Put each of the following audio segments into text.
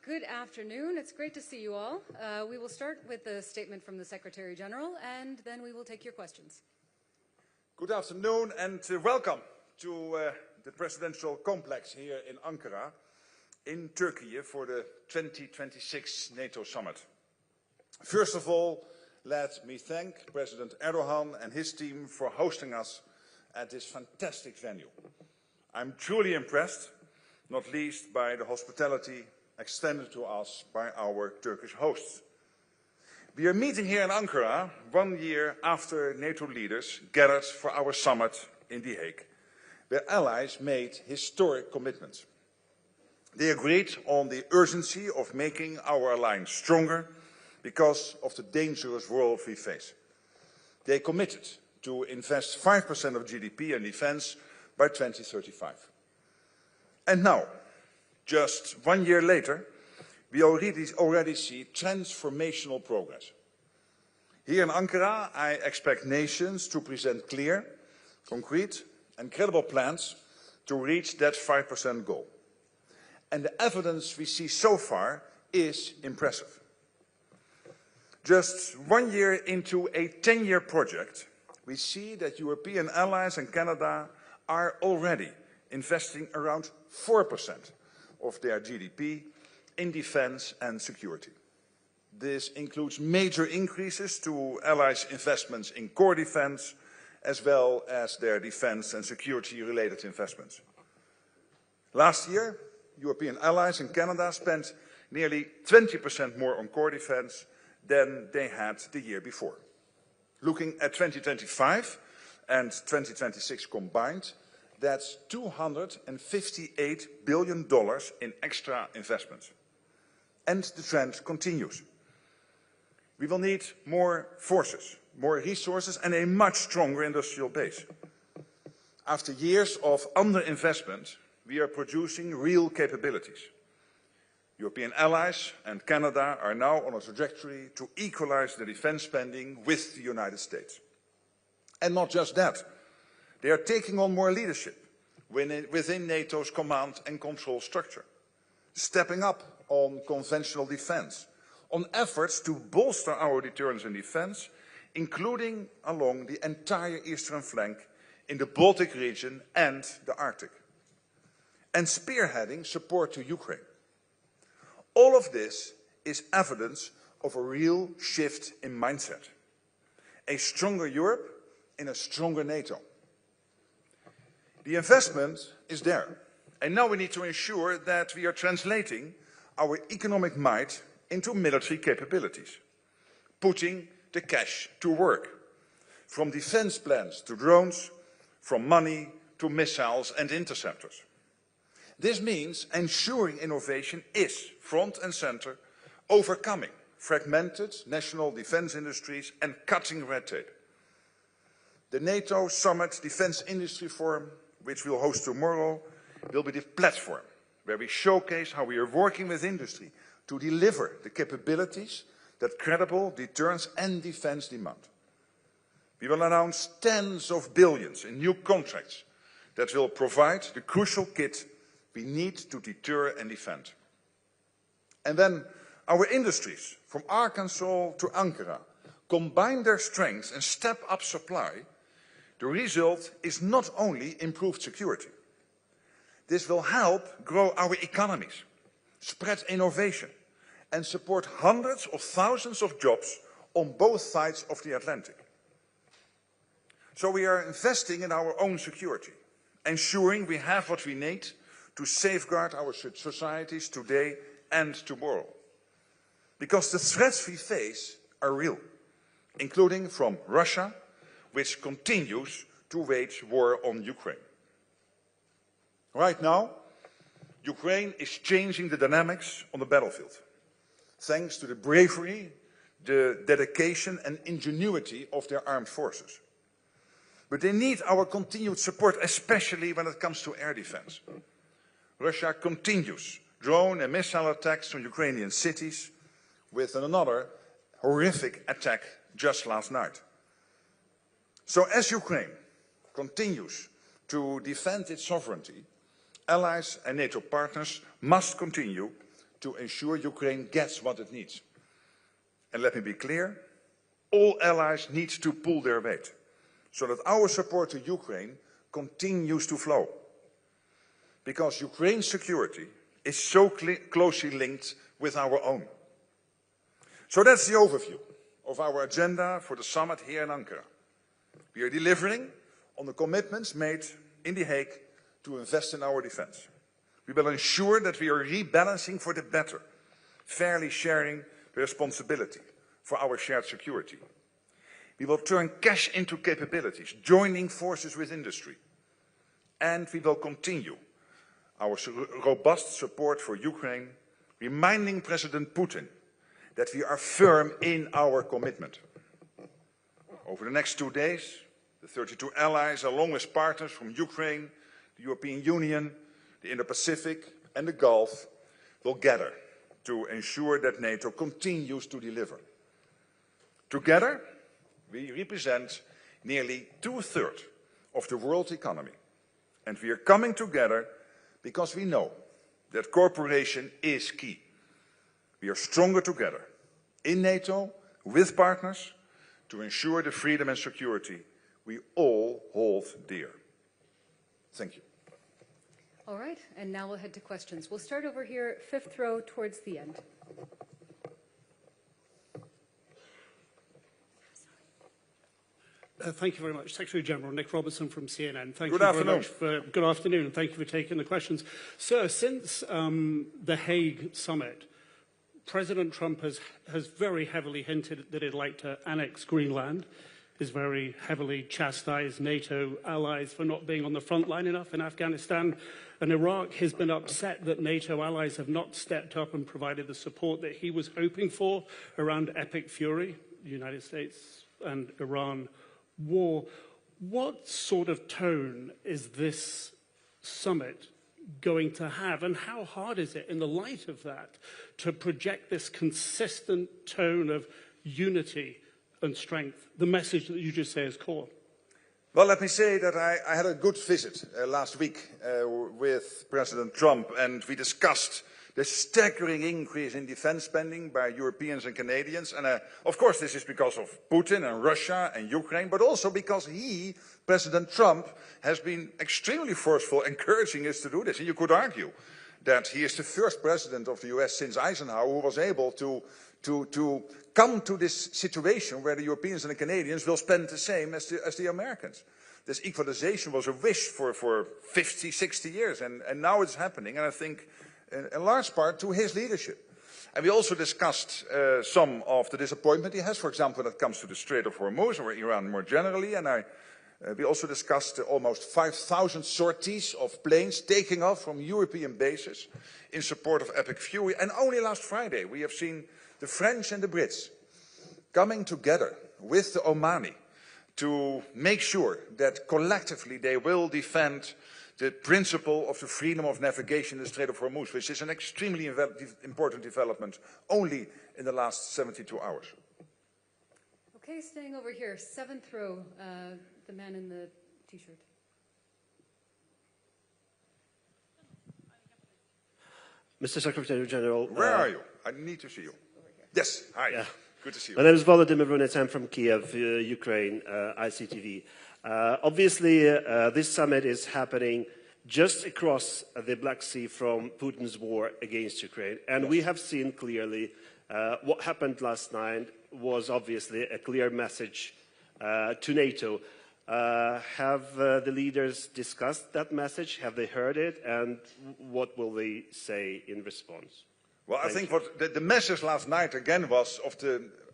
Good afternoon. It's great to see you all. We will start with a statement from the Secretary General, and then we will take your questions. Good afternoon and welcome to the presidential complex here in Ankara, in Turkey, for the 2026 NATO summit. First of all, let me thank President Erdogan and his team for hosting us at this fantastic venue. I'm truly impressed, not least by the hospitality extended to us by our Turkish hosts. We are meeting here in Ankara 1 year after NATO leaders gathered for our summit in The Hague, where allies made historic commitments. They agreed on the urgency of making our alliance stronger because of the dangerous world we face. They committed to invest 5% of GDP in defense by 2035. And now, just 1 year later, we already see transformational progress. Here in Ankara, I expect nations to present clear, concrete and credible plans to reach that 5% goal. And the evidence we see so far is impressive. Just 1 year into a 10-year project, we see that European allies and Canada are already investing around 4% of their GDP in defense and security. This includes major increases to allies' investments in core defense, as well as their defense and security-related investments. Last year, European allies and Canada spent nearly 20% more on core defense than they had the year before. Looking at 2025 and 2026 combined, that's $258 billion in extra investments. And the trend continues. We will need more forces, more resources and a much stronger industrial base. After years of underinvestment, we are producing real capabilities. European allies and Canada are now on a trajectory to equalize the defense spending with the United States. And not just that. They are taking on more leadership within NATO's command and control structure, stepping up on conventional defense, on efforts to bolster our deterrence and defense, including along the entire eastern flank in the Baltic region and the Arctic, and spearheading support to Ukraine. All of this is evidence of a real shift in mindset. A stronger Europe in a stronger NATO. The investment is there, and now we need to ensure that we are translating our economic might into military capabilities, putting the cash to work, from defense plans to drones, from money to missiles and interceptors. This means ensuring innovation is front and center, overcoming fragmented national defense industries and cutting red tape. The NATO Summit Defense Industry Forum, which we'll host tomorrow, will be the platform where we showcase how we are working with industry to deliver the capabilities that credible deterrence and defense demand. We will announce tens of billions in new contracts that will provide the crucial kit we need to deter and defend. And then our industries, from Arkansas to Ankara, combine their strengths and step up supply. The result is not only improved security. This will help grow our economies, spread innovation, and support hundreds of thousands of jobs on both sides of the Atlantic. So we are investing in our own security, ensuring we have what we need to safeguard our societies today and tomorrow. Because the threats we face are real, including from Russia, which continues to wage war on Ukraine. Right now, Ukraine is changing the dynamics on the battlefield, thanks to the bravery, the dedication and ingenuity of their armed forces. But they need our continued support, especially when it comes to air defense. Russia continues drone and missile attacks on Ukrainian cities, with another horrific attack just last night. So as Ukraine continues to defend its sovereignty, allies and NATO partners must continue to ensure Ukraine gets what it needs. And let me be clear, all allies need to pull their weight so that our support to Ukraine continues to flow. Because Ukraine's security is so closely linked with our own. So that's the overview of our agenda for the summit here in Ankara. We are delivering on the commitments made in The Hague to invest in our defense. We will ensure that we are rebalancing for the better, fairly sharing the responsibility for our shared security. We will turn cash into capabilities, joining forces with industry. And we will continue our robust support for Ukraine, reminding President Putin that we are firm in our commitment. Over the next 2 days, the 32 allies, along with partners from Ukraine, the European Union, the Indo-Pacific and the Gulf, will gather to ensure that NATO continues to deliver. Together, we represent nearly 2/3 of the world economy. And we are coming together because we know that cooperation is key. We are stronger together, in NATO, with partners, to ensure the freedom and security we all hold dear. Thank you. All right, and now we'll head to questions. We'll start over here, 5th row towards the end. Thank you very much. Secretary General Nick Robertson from CNN. Good afternoon. Good afternoon, and thank you for taking the questions. Sir, since the Hague summit, President Trump has very heavily hinted that he'd like to annex Greenland, has very heavily chastised NATO allies for not being on the front line enough in Afghanistan, and Iraq has been upset that NATO allies have not stepped up and provided the support that he was hoping for around Epic Fury, the United States and Iran war. What sort of tone is this summit going to have, and how hard is it in the light of that to project this consistent tone of unity and strength, the message that you just say is core? Well, let me say that I had a good visit last week with President Trump, and we discussed the staggering increase in defense spending by Europeans and Canadians. And of course, this is because of Putin and Russia and Ukraine, but also because he, President Trump, has been extremely forceful, encouraging us to do this. And you could argue that he is the first president of the US since Eisenhower who was able to come to this situation where the Europeans and the Canadians will spend the same as the Americans. This equalization was a wish for 50, 60 years, and now it's happening, and I think in large part to his leadership. And we also discussed some of the disappointment he has, for example, when it comes to the Strait of Hormuz or Iran more generally, and we also discussed almost 5,000 sorties of planes taking off from European bases in support of Epic Fury. And only last Friday we have seen the French and the Brits coming together with the Omani to make sure that collectively they will defend the principle of the freedom of navigation in the Strait of Hormuz, which is an extremely important development only in the last 72 hours. Okay, staying over here, 7th row, the man in the T-shirt. Mr. Secretary General. Where are you? I need to see you. Yes, hi. Yeah. Good to see you. My name is Volodymyr Brunets. I'm from Kiev, Ukraine, ICTV. Obviously, this summit is happening just across the Black Sea from Putin's war against Ukraine. And we have seen clearly what happened last night was obviously a clear message to NATO. Have the leaders discussed that message? Have they heard it? And what will they say in response? Well, I think what the message last night again was of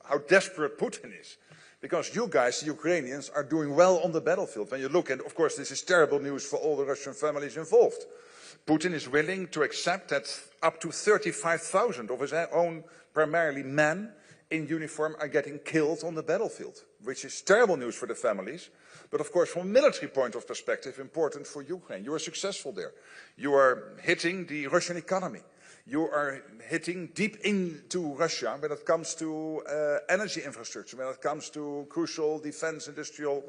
how desperate Putin is. Because you guys, the Ukrainians, are doing well on the battlefield. When you look at, of course, this is terrible news for all the Russian families involved. Putin is willing to accept that up to 35,000 of his own, primarily men, in uniform are getting killed on the battlefield, which is terrible news for the families. But of course, from a military point of perspective, important for Ukraine. You are successful there. You are hitting the Russian economy. You are hitting deep into Russia when it comes to energy infrastructure, when it comes to crucial defense industrial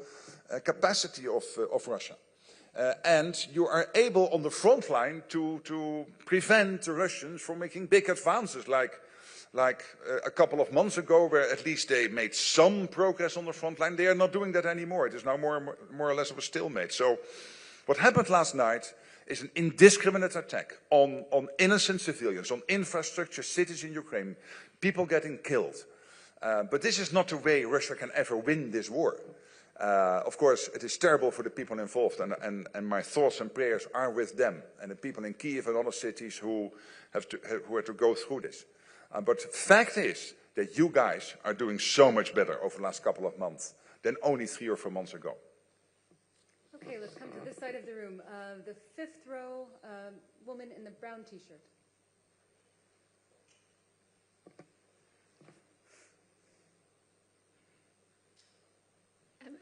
capacity of Russia. and you are able on the front line to prevent the Russians from making big advances like a couple of months ago, where at least they made some progress on the front line. They are not doing that anymore. It is now more or less of a stalemate. So what happened last night is an indiscriminate attack on innocent civilians, on infrastructure, cities in Ukraine, people getting killed. But this is not the way Russia can ever win this war. Of course, it is terrible for the people involved, and my thoughts and prayers are with them and the people in Kiev and other cities who have to go through this. But the fact is that you guys are doing so much better over the last couple of months than only 3 or 4 months ago. Okay, let's come to this side of the room. The fifth row, woman in the brown t-shirt.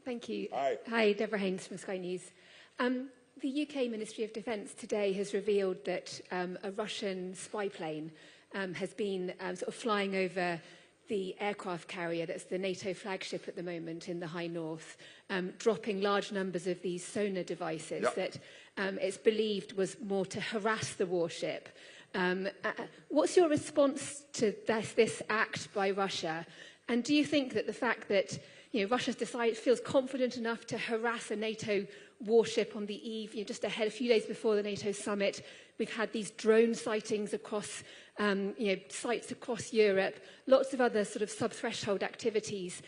Thank you. Hi. Hi, Deborah Haynes from Sky News. The UK Ministry of Defence today has revealed that a Russian spy plane has been sort of flying over the aircraft carrier that's the NATO flagship at the moment in the high north, dropping large numbers of these sonar devices that it's believed was more to harass the warship. What's your response to this act by Russia? And do you think that the fact that Russia's feels confident enough to harass a NATO warship on the eve, just ahead, a few days before the NATO summit, we've had these drone sightings across sites across Europe, lots of other sort of sub-threshold activities.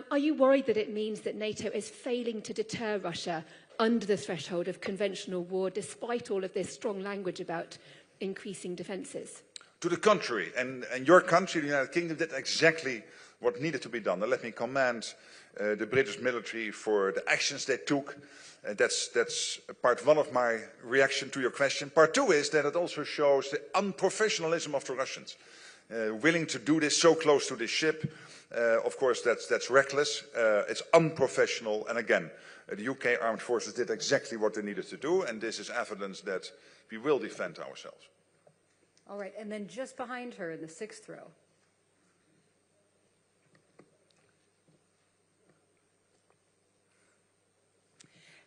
Are you worried that it means that NATO is failing to deter Russia under the threshold of conventional war, despite all of this strong language about increasing defences? To the contrary, and your country, the United Kingdom, did exactly what needed to be done. And let me commend the British military for the actions they took. That's part one of my reaction to your question. Part two is that it also shows the unprofessionalism of the Russians. Willing to do this so close to this ship, of course that's reckless, it's unprofessional, and again, the UK armed forces did exactly what they needed to do, and this is evidence that we will defend ourselves. All right, and then just behind her in the sixth row.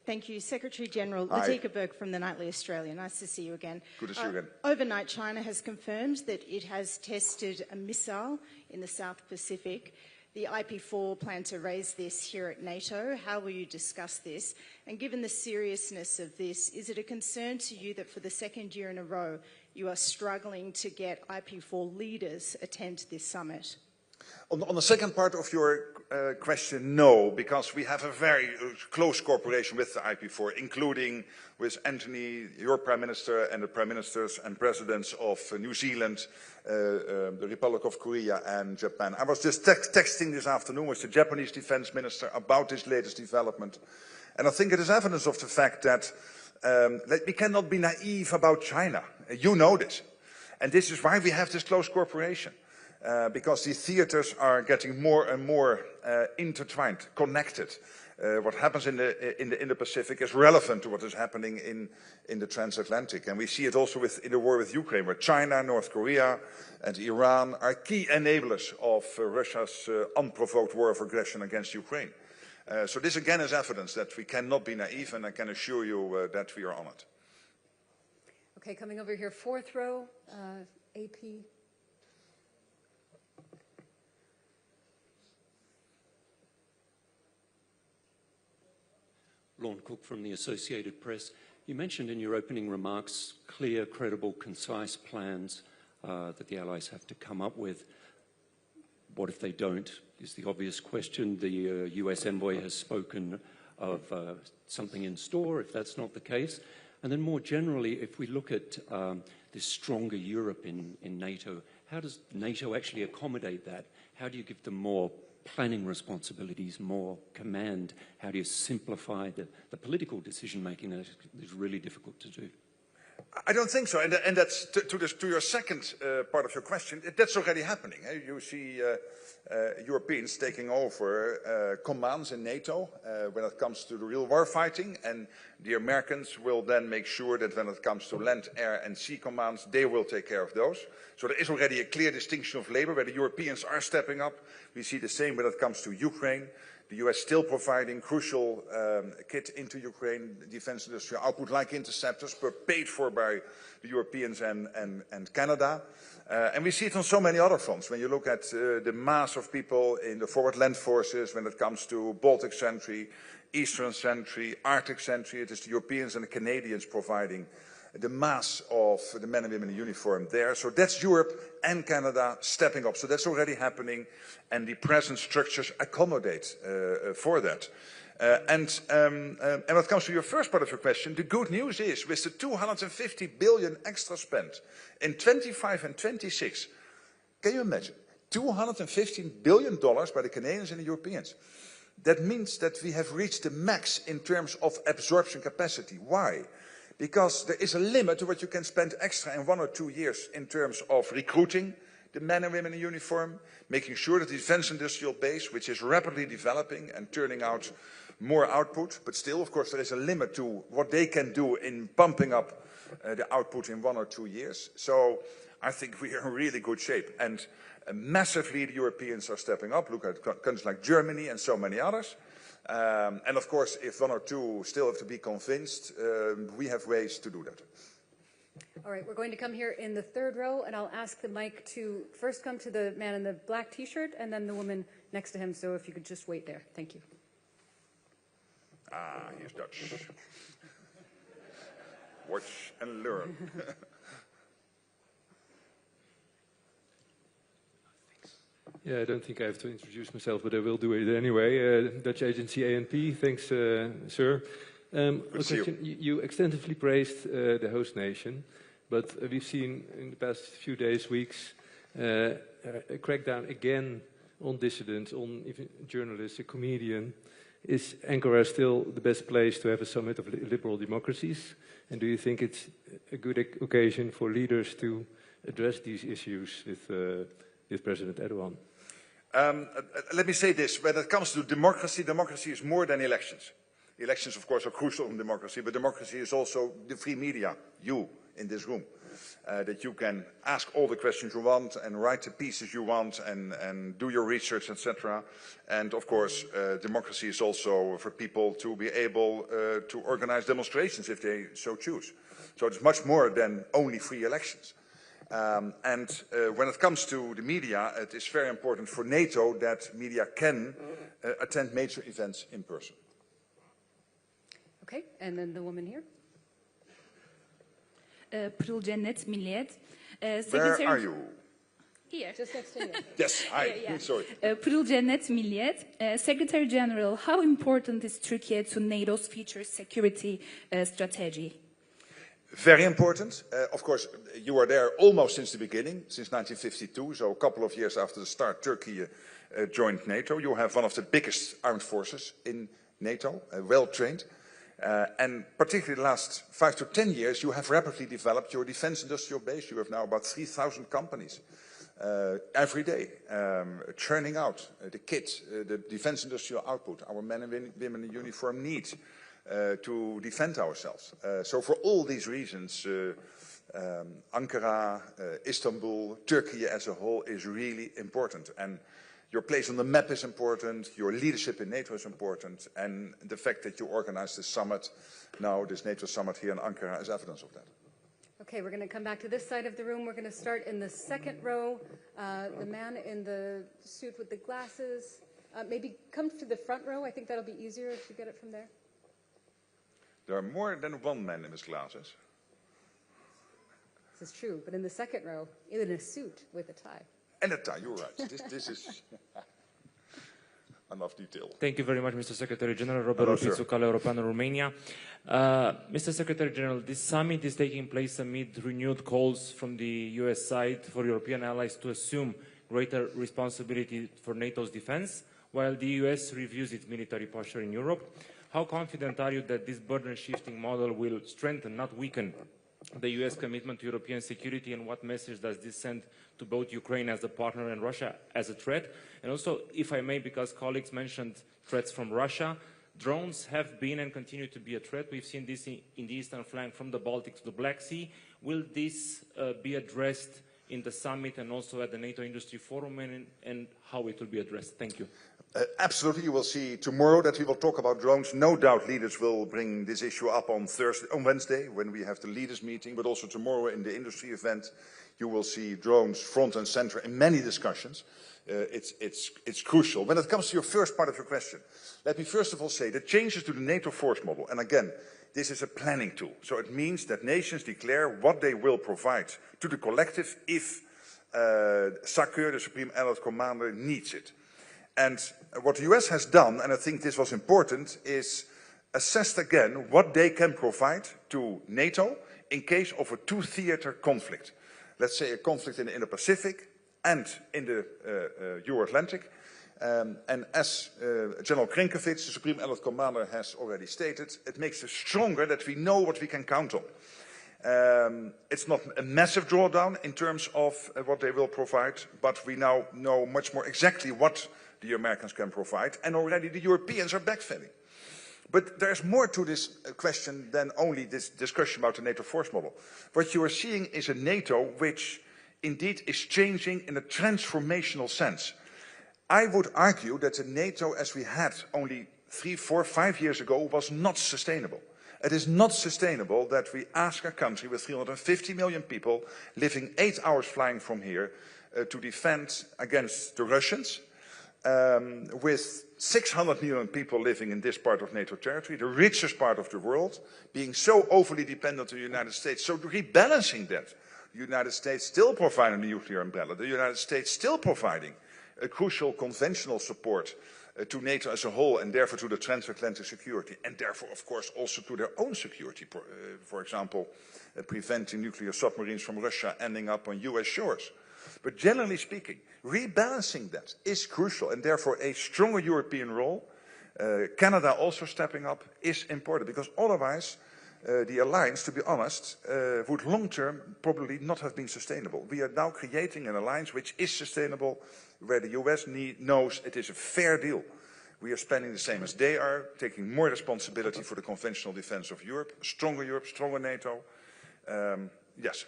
Thank you. Secretary-General Latika Berg from the Nightly Australian. Nice to see you again. Good to see you again. Overnight, China has confirmed that it has tested a missile in the South Pacific. The IP4 plan to raise this here at NATO. How will you discuss this? And given the seriousness of this, is it a concern to you that for the second year in a row you are struggling to get IP4 leaders attend this summit? On the second part of your question, no, because we have a very close cooperation with the IP4, including with Anthony, your Prime Minister, and the Prime Ministers and Presidents of New Zealand, the Republic of Korea and Japan. I was just texting this afternoon with the Japanese Defense Minister about this latest development, and I think it is evidence of the fact that we cannot be naive about China. You know this. And this is why we have this close cooperation. Because the theaters are getting more and more intertwined, connected. What happens in the Pacific is relevant to what is happening in the transatlantic. And we see it also in the war with Ukraine, where China, North Korea and Iran are key enablers of Russia's unprovoked war of aggression against Ukraine. So this again is evidence that we cannot be naive, and I can assure you that we are on it. Okay, coming over here, fourth row, AP. Lorne Cook from the Associated Press. You mentioned in your opening remarks clear, credible, concise plans that the Allies have to come up with. What if they don't, is the obvious question. The US envoy has spoken of something in store, if that's not the case. And then more generally, if we look at this stronger Europe in NATO, how does NATO actually accommodate that? How do you give them more planning responsibilities, more command? How do you simplify the political decision-making that is really difficult to do? I don't think so, and that's to your second part of your question. That's already happening. You see Europeans taking over commands in NATO when it comes to the real war fighting, and the Americans will then make sure that when it comes to land, air and sea commands, they will take care of those. So there is already a clear distinction of labor where the Europeans are stepping up. We see the same when it comes to Ukraine. The US still providing crucial kit into Ukraine, defense industrial output like interceptors, but paid for by the Europeans and Canada. And we see it on so many other fronts. When you look at the mass of people in the forward land forces, when it comes to Baltic Sentry, Eastern Sentry, Arctic Sentry, it is the Europeans and the Canadians providing the mass of the men and women in uniform there. So that's Europe and Canada stepping up. So that's already happening, and the present structures accommodate for that. And when it comes to your first part of your question, the good news is with the 250 billion extra spent in 25 and 26, can you imagine? $215 billion by the Canadians and the Europeans. That means that we have reached the max in terms of absorption capacity. Why? Because there is a limit to what you can spend extra in 1 or 2 years in terms of recruiting the men and women in uniform, making sure that the defense industrial base, which is rapidly developing and turning out more output, but still, of course, there is a limit to what they can do in pumping up the output in 1 or 2 years. So I think we are in really good shape. And massively, the Europeans are stepping up. Look at countries like Germany and so many others. And of course, if 1 or 2 still have to be convinced, we have ways to do that. All right, we're going to come here in the third row, and I'll ask the mic to first come to the man in the black T-shirt and then the woman next to him. So if you could just wait there. Thank you. Ah, he's Dutch. Watch and learn. Yeah, I don't think I have to introduce myself, but I will do it anyway. Dutch agency ANP, thanks, sir. You extensively praised the host nation, but we've seen in the past few days, weeks, a crackdown again on dissidents, on even journalists, a comedian. Is Ankara still the best place to have a summit of liberal democracies? And do you think it's a good occasion for leaders to address these issues with President Erdogan? Let me say this. When it comes to democracy, democracy is more than elections. Elections, of course, are crucial in democracy, but democracy is also the free media, you in this room. That you can ask all the questions you want and write the pieces you want and do your research, etc. And of course, democracy is also for people to be able to organize demonstrations if they so choose. So it's much more than only free elections. When it comes to the media, it is very important for NATO that media can attend major events in person. Okay, and then the woman here. Pırıl Cennet Milliyet. Where are you? Here. Just next to you. Yes, hi. Yeah. Sorry. Pırıl Cennet Milliyet. Secretary General, how important is Turkey to NATO's future security strategy? Very important. Of course, you were there almost since the beginning, since 1952, so a couple of years after the start, Turkey joined NATO. You have one of the biggest armed forces in NATO, well trained. And particularly the last 5 to 10 years, you have rapidly developed your defense industrial base. You have now about 3,000 companies every day churning out the kit, the defense industrial output our men and women in uniform need to defend ourselves. So for all these reasons, Ankara, Istanbul, Turkey as a whole is really important. And your place on the map is important, your leadership in NATO is important, and the fact that you organized this summit now, this NATO summit here in Ankara, is evidence of that. Okay, we're going to come back to this side of the room. We're going to start in the second row. The man in the suit with the glasses. Maybe come to the front row. I think that'll be easier if you get it from there. There are more than one man in his glasses. This is true, but in the second row, in a suit with a tie. And a tie, you're right. This is enough detail. Thank you very much, Mr. Secretary General. Robert Rutte, European Romania. Mr. Secretary General, this summit is taking place amid renewed calls from the US side for European allies to assume greater responsibility for NATO's defense, while the US reviews its military posture in Europe. How confident are you that this burden-shifting model will strengthen, not weaken, the US commitment to European security, and what message does this send to both Ukraine as a partner and Russia as a threat? And also, if I may, because colleagues mentioned threats from Russia, drones have been and continue to be a threat. We've seen this in the eastern flank from the Baltic to the Black Sea. Will this be addressed in the summit and also at the NATO Industry Forum, and how it will be addressed? Thank you. Absolutely, you will see tomorrow that we will talk about drones. No doubt leaders will bring this issue up on Wednesday, when we have the leaders meeting, but also tomorrow in the industry event, you will see drones front and center in many discussions. It's crucial. When it comes to your first part of your question, let me first of all say the changes to the NATO force model, and again, this is a planning tool. So it means that nations declare what they will provide to the collective if SACEUR, the Supreme Allied Commander, needs it. And what the US has done, and I think this was important, is assessed again what they can provide to NATO in case of a two-theater conflict. Let's say a conflict in the Indo-Pacific and in the Euro-Atlantic. And as General Krenkovic, the Supreme Allied Commander, has already stated, it makes us stronger that we know what we can count on. It's not a massive drawdown in terms of what they will provide, but we now know much more exactly what the Americans can provide, and already the Europeans are backfilling. But there's more to this question than only this discussion about the NATO force model. What you are seeing is a NATO which indeed is changing in a transformational sense. I would argue that the NATO as we had only 3, 4, 5 years ago was not sustainable. It is not sustainable that we ask a country with 350 million people living 8 hours flying from here to defend against the Russians, with 600 million people living in this part of NATO territory, the richest part of the world, being so overly dependent on the United States. So rebalancing that, the United States still providing the nuclear umbrella, the United States still providing a crucial conventional support to NATO as a whole, and therefore to the transatlantic security, and therefore, of course, also to their own security, for example, preventing nuclear submarines from Russia ending up on US shores. But generally speaking, rebalancing that is crucial, and therefore a stronger European role, Canada also stepping up, is important, because otherwise the alliance, to be honest, would long-term probably not have been sustainable. We are now creating an alliance which is sustainable, where the US knows it is a fair deal. We are spending the same as they are, taking more responsibility for the conventional defense of Europe, stronger NATO. Yes.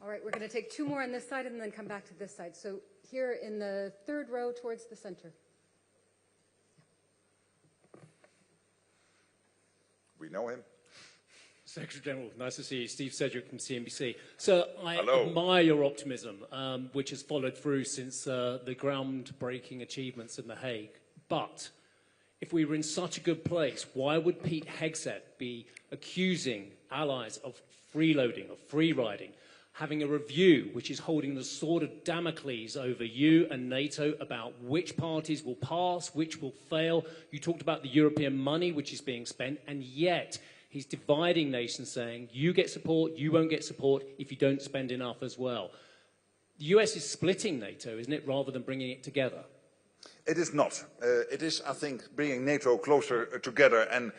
All right, we're going to take 2 more on this side and then come back to this side. So here in the 3rd row towards the center. We know him. Secretary General, nice to see you. Steve Sedgwick from CNBC. So I admire your optimism, which has followed through since the groundbreaking achievements in The Hague. But if we were in such a good place, why would Pete Hegseth be accusing allies of freeloading, of free-riding, having a review which is holding the sword of Damocles over you and NATO about which parties will pass, which will fail? You talked about the European money which is being spent, and yet he's dividing nations, saying you get support, you won't get support if you don't spend enough as well. The US is splitting NATO, isn't it, rather than bringing it together? It is not. It is, I think, bringing NATO closer together, and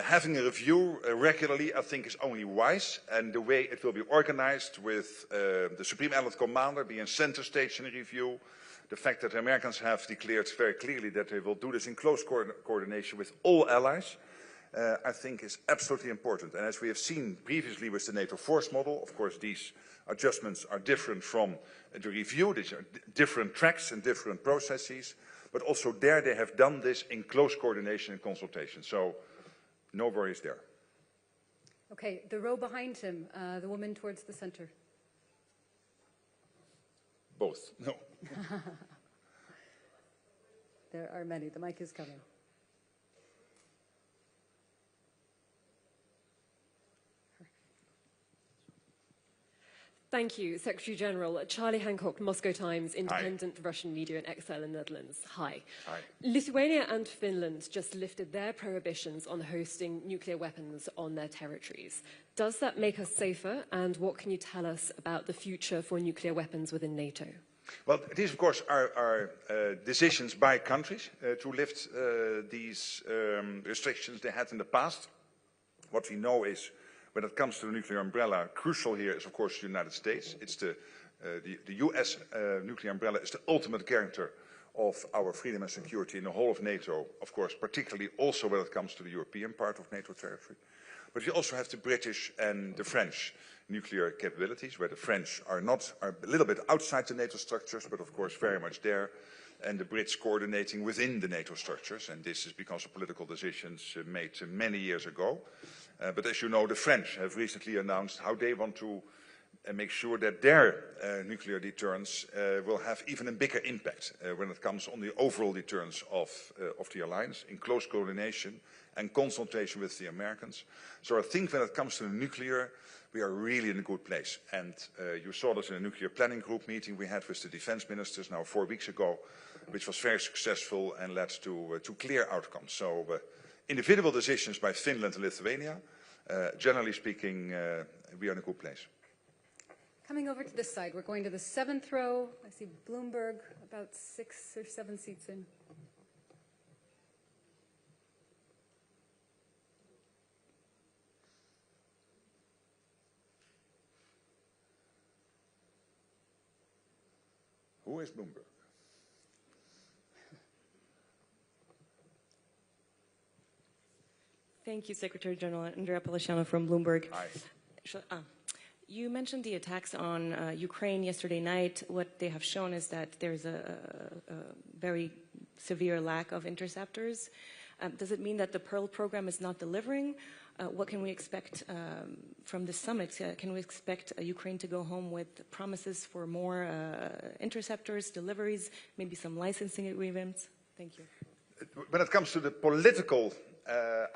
having a review regularly, I think, is only wise. And the way it will be organized, with the Supreme Allied Commander being center stage in the review, the fact that the Americans have declared very clearly that they will do this in close coordination with all allies, I think is absolutely important. And as we have seen previously with the NATO force model, of course, these adjustments are different from the review. These are different tracks and different processes. But also there they have done this in close coordination and consultation. So no worries there. Okay, the row behind him, the woman towards the center. Both. No. There are many. The mic is coming. Thank you, Secretary General. Charlie Hancock, Moscow Times, independent Russian media in exile in the Netherlands. Hi. Hi. Lithuania and Finland just lifted their prohibitions on hosting nuclear weapons on their territories. Does that make us safer? And what can you tell us about the future for nuclear weapons within NATO? Well, these, of course, are decisions by countries to lift these restrictions they had in the past. What we know is, when it comes to the nuclear umbrella, crucial here is, of course, the United States. It's the US nuclear umbrella is the ultimate guarantor of our freedom and security in the whole of NATO, of course, particularly also when it comes to the European part of NATO territory. But we also have the British and the French nuclear capabilities, where the French are a little bit outside the NATO structures, but of course very much there, and the Brits coordinating within the NATO structures, and this is because of political decisions made many years ago. But as you know, the French have recently announced how they want to make sure that their nuclear deterrence will have even a bigger impact when it comes on the overall deterrence of the alliance, in close coordination and consultation with the Americans. So I think when it comes to the nuclear, we are really in a good place. And you saw this in a nuclear planning group meeting we had with the defense ministers now 4 weeks ago, which was very successful and led to clear outcomes. So individual decisions by Finland and Lithuania, generally speaking, we are in a good place. Coming over to this side, we're going to the 7th row. I see Bloomberg about 6 or 7 seats in. Who is Bloomberg? Thank you, Secretary General. Andrea Policiano from Bloomberg. Hi. You mentioned the attacks on Ukraine yesterday night. What they have shown is that there's a very severe lack of interceptors. Does it mean that the Pearl program is not delivering? What can we expect from the summit? Can we expect Ukraine to go home with promises for more interceptors, deliveries, maybe some licensing agreements? Thank you. When it comes to the political,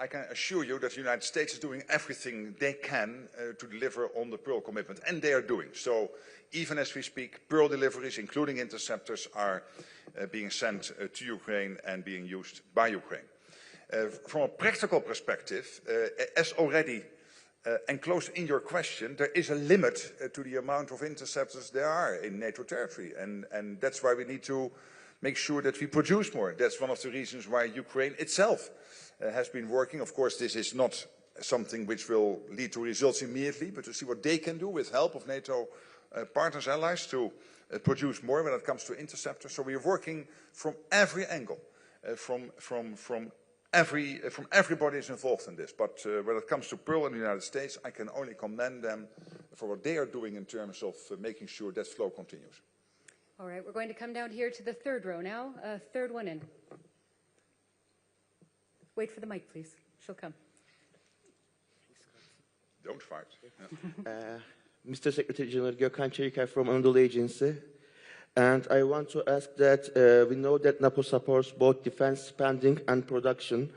I can assure you that the United States is doing everything they can to deliver on the Pearl commitment, and they are doing. So even as we speak, Pearl deliveries, including interceptors, are being sent to Ukraine and being used by Ukraine. From a practical perspective, as already enclosed in your question, there is a limit to the amount of interceptors there are in NATO territory, and that's why we need to make sure that we produce more. That's one of the reasons why Ukraine itself has been working. Of course, this is not something which will lead to results immediately, but to see what they can do with help of NATO partners, allies, to produce more when it comes to interceptors. So we are working from every angle, from everybody is involved in this. But when it comes to Pearl in the United States, I can only commend them for what they are doing in terms of making sure that flow continues. All right, we're going to come down here to the 3rd row now. Third one in. Wait for the mic, please. She'll come. Don't fight. Mr. Secretary General Gökhan Çelikay from Anadolu Agency. And I want to ask that we know that NATO supports both defense spending and production.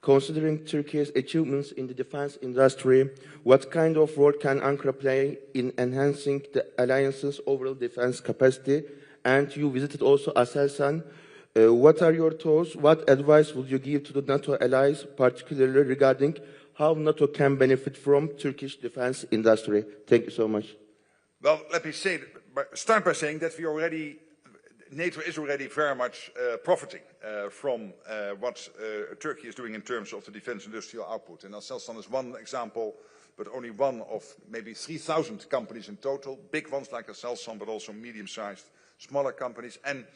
Considering Turkey's achievements in the defense industry, what kind of role can Ankara play in enhancing the alliance's overall defense capacity? And you visited also Aselsan. What are your thoughts? What advice would you give to the NATO allies, particularly regarding how NATO can benefit from Turkish defense industry? Thank you so much. Well, let me start by saying that NATO is already very much profiting from what Turkey is doing in terms of the defense industrial output. And Aselsan is one example, but only one of maybe 3,000 companies in total, big ones like Aselsan, but also medium-sized, smaller companies. And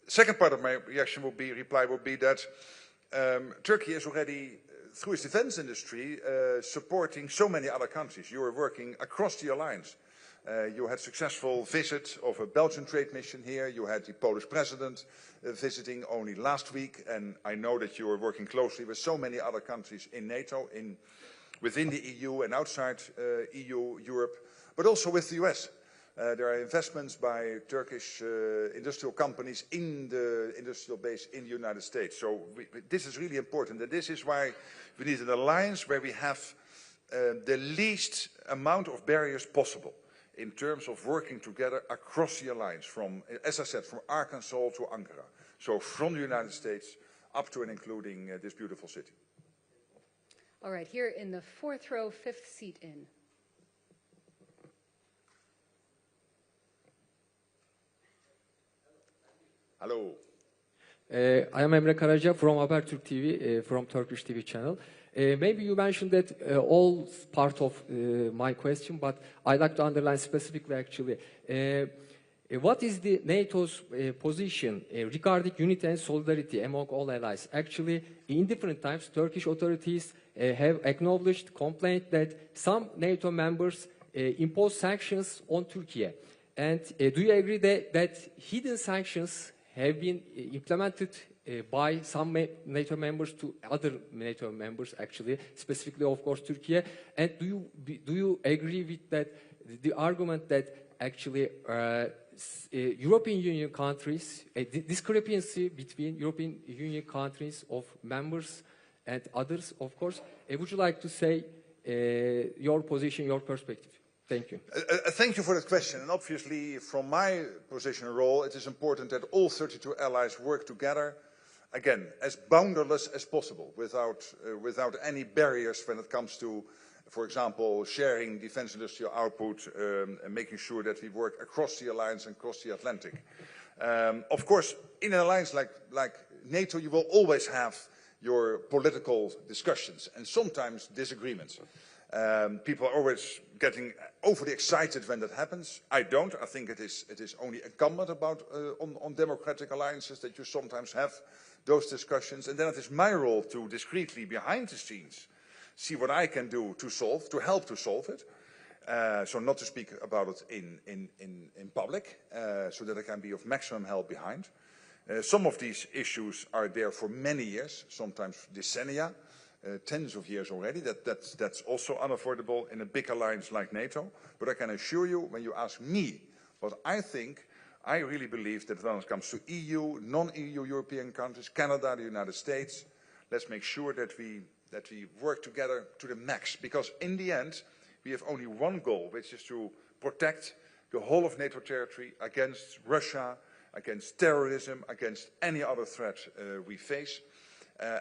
second part of my reply would be that Turkey is already, through its defense industry, supporting so many other countries. You are working across the alliance. You had a successful visit of a Belgian trade mission here. You had the Polish president visiting only last week. And I know that you are working closely with so many other countries in NATO, within the EU and outside EU, Europe, but also with the US. There are investments by Turkish industrial companies in the industrial base in the United States. So this is really important. And this is why we need an alliance where we have the least amount of barriers possible in terms of working together across the alliance, from, as I said, from Arkansas to Ankara. So from the United States up to and including this beautiful city. All right, here in the 4th row, 5th seat in. Hello. I am Emre Karaca from Habertürk TV, from Turkish TV channel. Maybe you mentioned that all part of my question, but I'd like to underline specifically actually. What is the NATO's position regarding unity and solidarity among all allies? Actually, in different times, Turkish authorities have acknowledged, complained that some NATO members impose sanctions on Turkey. And do you agree that hidden sanctions have been implemented by some NATO members to other NATO members, actually, specifically, of course, Turkey? And do you agree with that, the argument that actually European Union countries, a discrepancy between European Union countries of members and others, of course? Would you like to say your position, your perspective? Thank you. Thank you for that question. And obviously, from my position and role, it is important that all 32 allies work together, again, as boundaryless as possible, without any barriers when it comes to, for example, sharing defense industrial output, and making sure that we work across the alliance and across the Atlantic. Of course, in an alliance like NATO, you will always have your political discussions and sometimes disagreements. People are always getting overly excited when that happens. I don't. I think it is only incumbent on democratic alliances that you sometimes have those discussions. And then it is my role to discreetly, behind the scenes, see what I can do to help to solve it. So not to speak about it in public, so that I can be of maximum help behind. Some of these issues are there for many years, sometimes decennia. Tens of years already. That's also unavoidable in a big alliance like NATO. But I can assure you, when you ask me what I think, I really believe that when it comes to EU, non-EU European countries, Canada, the United States, let's make sure that we work together to the max. Because in the end, we have only one goal, which is to protect the whole of NATO territory against Russia, against terrorism, against any other threat we face.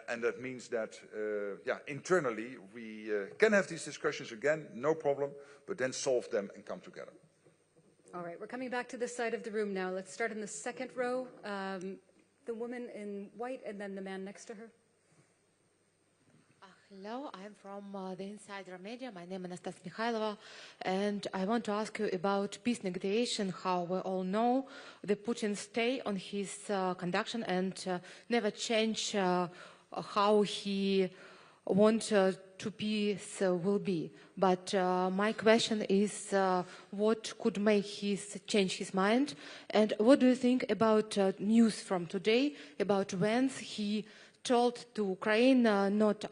And that means that, internally we can have these discussions again, no problem, but then solve them and come together. All right, we're coming back to this side of the room now. Let's start in the second row. The woman in white and then the man next to her. Hello, I'm from the Insider Media. My name is Anastasia Mikhailova, and I want to ask you about peace negotiation. How we all know, the Putin stay on his conduction and never change how he want to peace will be. But my question is, what could make change his mind? And what do you think about news from today about when he told to Ukraine not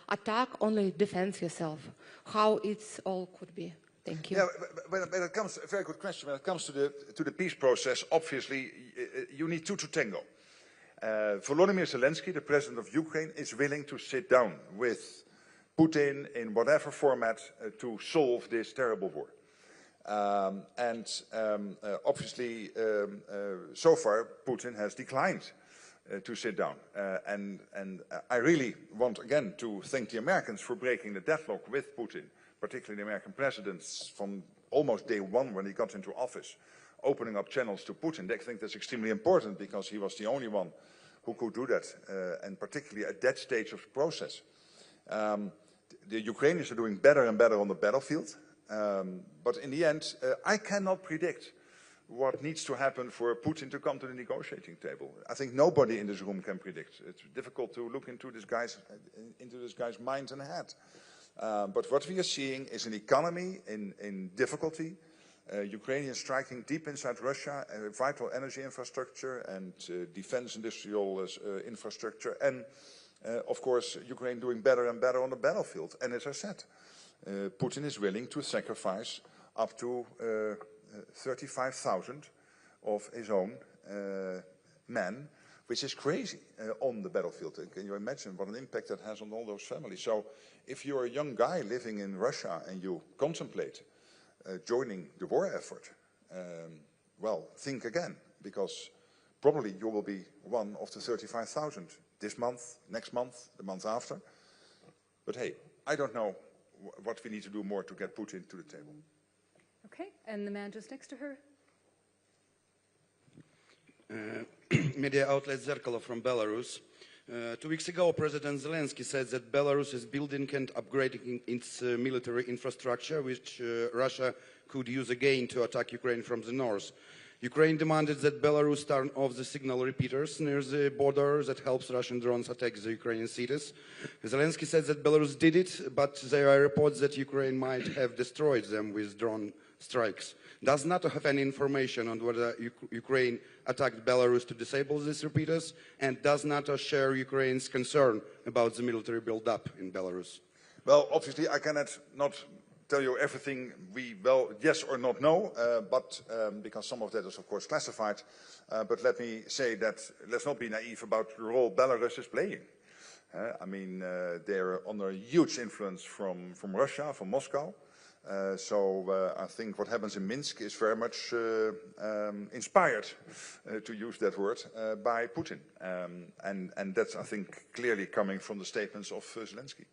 attack, only defend yourself? How it's all could be? Thank you. Yeah, when it comes, a very good question. When it comes to the peace process, obviously you need two to tango. Volodymyr Zelensky, the president of Ukraine, is willing to sit down with Putin in whatever format to solve this terrible war. Obviously, so far, Putin has declined to sit down. And I really want, again, to thank the Americans for breaking the deadlock with Putin, particularly the American presidents from almost day one when he got into office, opening up channels to Putin. They think that's extremely important because he was the only one who could do that, and particularly at that stage of the process. The Ukrainians are doing better and better on the battlefield, but in the end, I cannot predict what needs to happen for Putin to come to the negotiating table. I think nobody in this room can predict. It's difficult to look into this guy's mind and head. But what we are seeing is an economy in difficulty, Ukrainians striking deep inside Russia, vital energy infrastructure and defense industrial infrastructure, and of course Ukraine doing better and better on the battlefield. And as I said, Putin is willing to sacrifice up to 35,000 of his own men, which is crazy, on the battlefield. Can you imagine what an impact that has on all those families? So if you're a young guy living in Russia and you contemplate joining the war effort, well, think again, because probably you will be one of the 35,000 this month, next month, the month after. But hey, I don't know what we need to do more to get Putin to the table. Okay, and the man just next to her. Media outlet Zerkalo from Belarus. 2 weeks ago, President Zelensky said that Belarus is building and upgrading its military infrastructure, which Russia could use again to attack Ukraine from the north. Ukraine demanded that Belarus turn off the signal repeaters near the border that helps Russian drones attack the Ukrainian cities. Zelensky said that Belarus did it, but there are reports that Ukraine might have destroyed them with drone strikes. Does NATO have any information on whether Ukraine attacked Belarus to disable these repeaters? And does NATO share Ukraine's concern about the military build-up in Belarus? Well, obviously, I cannot not tell you everything we, well, yes or not know, but because some of that is, of course, classified. But let me say that let's not be naive about the role Belarus is playing. I mean, they're under huge influence from Russia, from Moscow. So I think what happens in Minsk is very much inspired, to use that word, by Putin. And that's, I think, clearly coming from the statements of Zelensky.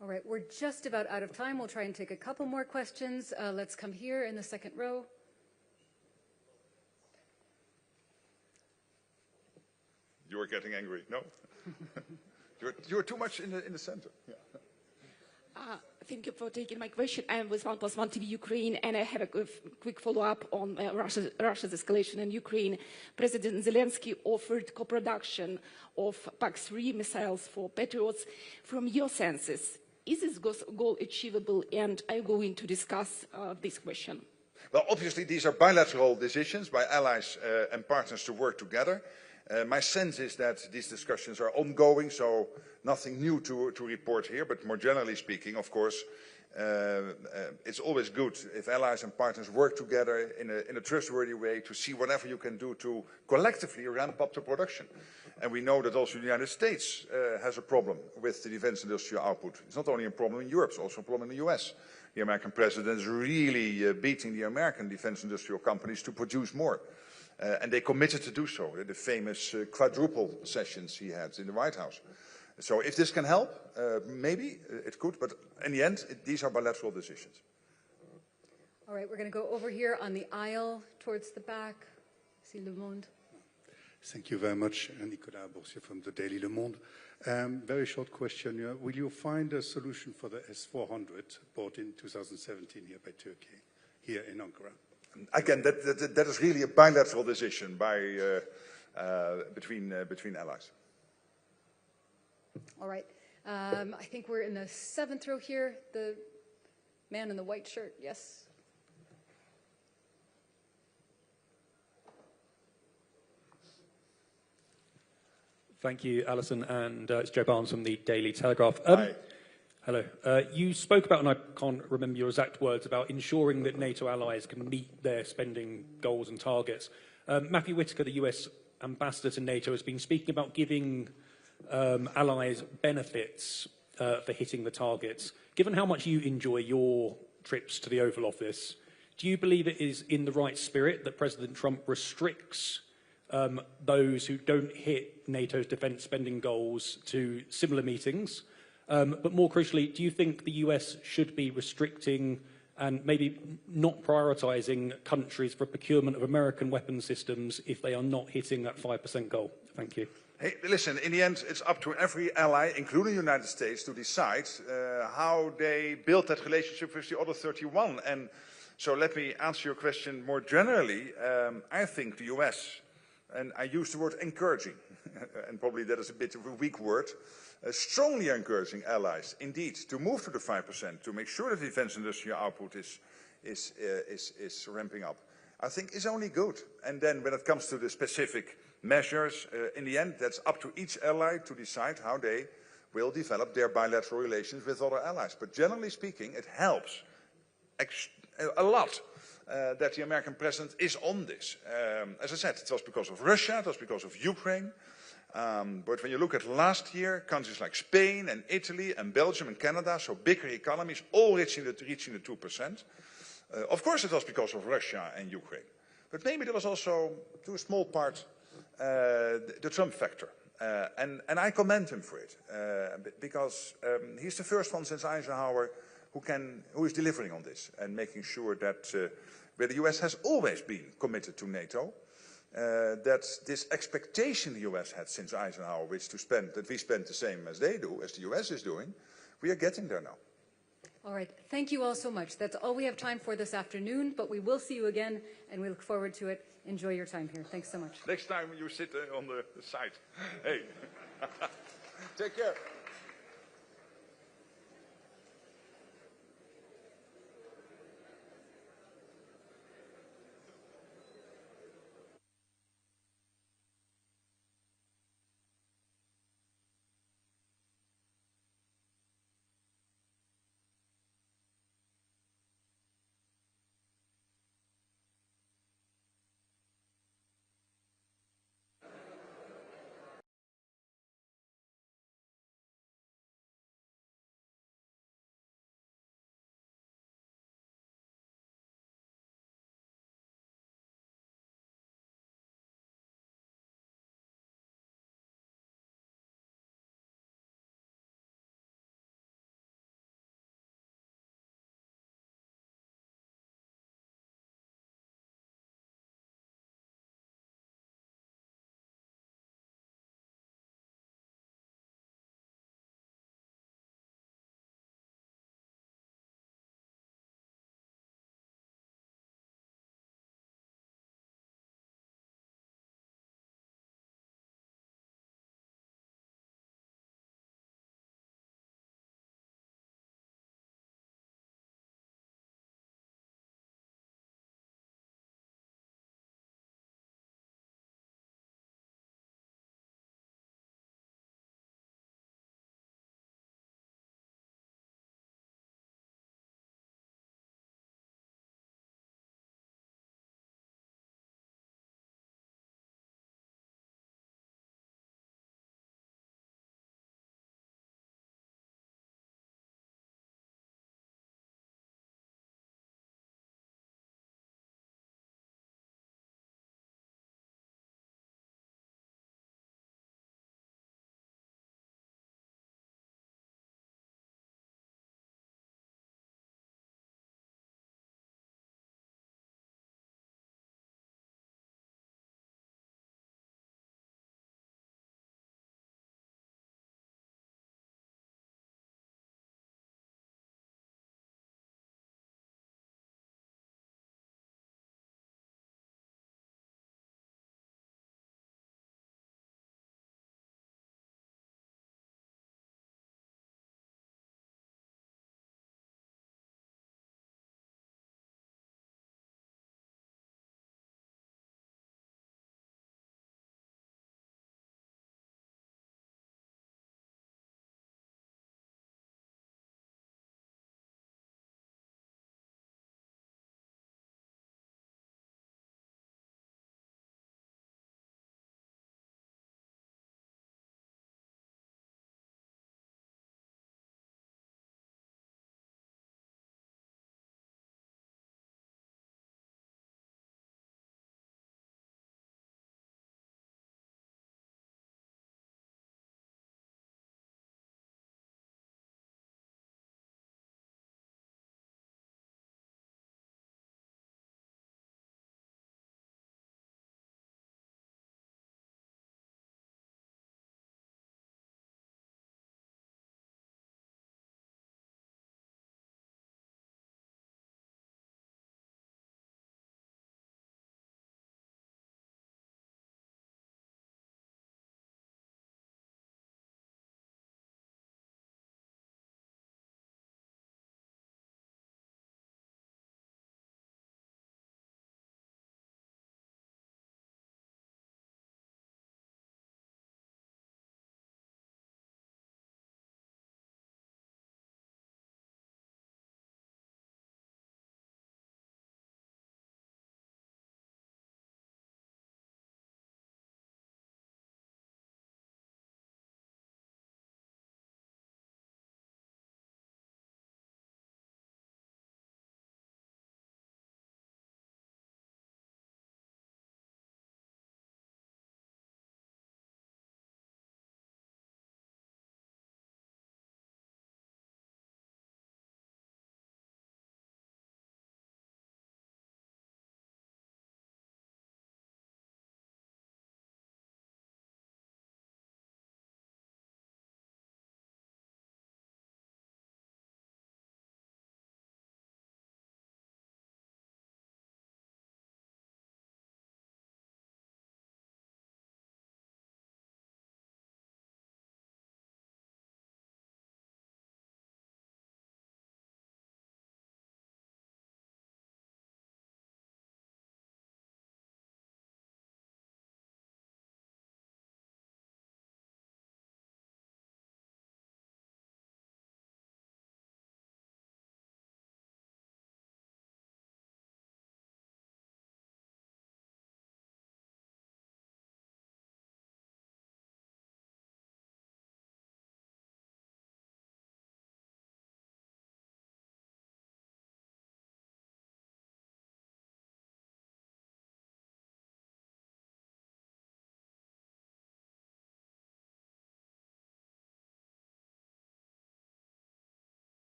All right, we're just about out of time. We'll try and take a couple more questions. Let's come here in the second row. You're getting angry. No? you're too much in the center. Yeah. Thank you for taking my question. I am with 1+1 TV Ukraine, and I have a quick follow-up on Russia's escalation in Ukraine. President Zelensky offered co-production of PAC-3 missiles for Patriots. From your senses, is this goal achievable, and are you going to discuss this question? Well, obviously, these are bilateral decisions by allies and partners to work together. My sense is that these discussions are ongoing, so nothing new to report here, but more generally speaking, of course, it's always good if allies and partners work together in a trustworthy way to see whatever you can do to collectively ramp up the production. And we know that also the United States has a problem with the defense industrial output. It's not only a problem in Europe, it's also a problem in the US. The American president is really beating the American defense industrial companies to produce more. And they committed to do so, the famous quadruple sessions he had in the White House. So if this can help, maybe it could, but in the end, these are bilateral decisions. All right, we're going to go over here on the aisle towards the back. See Le Monde. Thank you very much, Nicolas Boursier from the Daily Le Monde. Very short question. Will you find a solution for the S-400 bought in 2017 here by Turkey, here in Ankara? Again, that is really a bilateral decision by, between allies. All right. I think we're in the seventh row here. The man in the white shirt, yes. Thank you, Alison, and it's Joe Barnes from the Daily Telegraph. Hi. Hello. You spoke about, and I can't remember your exact words, about ensuring that NATO allies can meet their spending goals and targets. Matthew Whitaker, the US ambassador to NATO, has been speaking about giving allies benefits for hitting the targets. Given how much you enjoy your trips to the Oval Office, do you believe it is in the right spirit that President Trump restricts those who don't hit NATO's defence spending goals to similar meetings? But more crucially, do you think the US should be restricting and maybe not prioritising countries for procurement of American weapons systems if they are not hitting that 5% goal? Thank you. Hey, listen, in the end, it's up to every ally, including the United States, to decide how they build that relationship with the other 31. And so let me answer your question more generally. I think the US, and I use the word encouraging, and probably that is a bit of a weak word, strongly encouraging allies, indeed, to move to the 5%, to make sure that defense industrial output is ramping up. I think is only good. And then when it comes to the specific measures, in the end, that's up to each ally to decide how they will develop their bilateral relations with other allies. But generally speaking, it helps a lot that the American president is on this. As I said, it was because of Russia, it was because of Ukraine. But when you look at last year, countries like Spain and Italy and Belgium and Canada, so bigger economies, all reaching the 2%. Of course it was because of Russia and Ukraine. But maybe there was also, to a small part, the Trump factor. And I commend him for it, because he's the first one since Eisenhower who is delivering on this and making sure that where the US has always been committed to NATO, that this expectation the US had since Eisenhower, that we spend the same as they do, as the US is doing, we are getting there now. All right. Thank you all so much. That's all we have time for this afternoon, but we will see you again, and we look forward to it. Enjoy your time here. Thanks so much. Next time you sit on the side. Hey. Take care.